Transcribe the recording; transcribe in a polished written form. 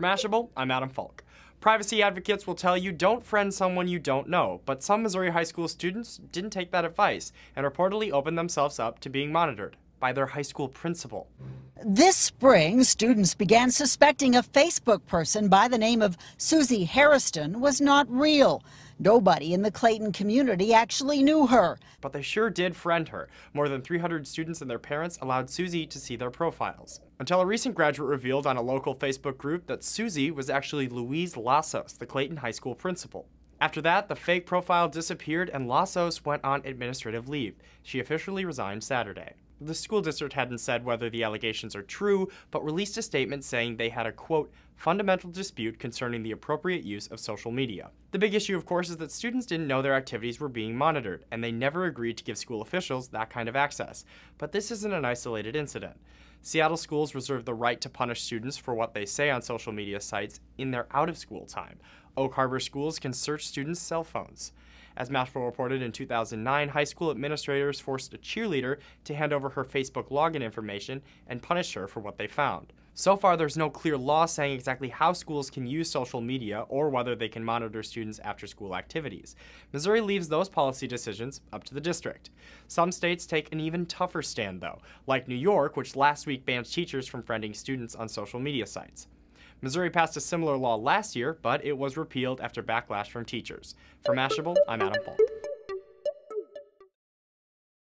For Mashable, I'm Adam Falk. Privacy advocates will tell you don't friend someone you don't know, but some Missouri high school students didn't take that advice and reportedly opened themselves up to being monitored by their high school principal. This spring, students began suspecting a Facebook person by the name of Susie Harrison was not real. Nobody in the Clayton community actually knew her. But they sure did friend her. More than 300 students and their parents allowed Susie to see their profiles. Until a recent graduate revealed on a local Facebook group that Susie was actually Louise Lassos, the Clayton high school principal. After that, the fake profile disappeared and Lassos went on administrative leave. She officially resigned Saturday. The school district hadn't said whether the allegations are true, but released a statement saying they had a, quote, fundamental dispute concerning the appropriate use of social media. The big issue, of course, is that students didn't know their activities were being monitored, and they never agreed to give school officials that kind of access. But this isn't an isolated incident. Seattle schools reserve the right to punish students for what they say on social media sites in their out-of-school time. Oak Harbor schools can search students' cell phones. As Mashable reported in 2009, high school administrators forced a cheerleader to hand over her Facebook login information and punished her for what they found. So far, there's no clear law saying exactly how schools can use social media or whether they can monitor students' after-school activities. Missouri leaves those policy decisions up to the district. Some states take an even tougher stand, though, like New York, which last week banned teachers from friending students on social media sites. Missouri passed a similar law last year, but it was repealed after backlash from teachers. For Mashable, I'm Adam Falk.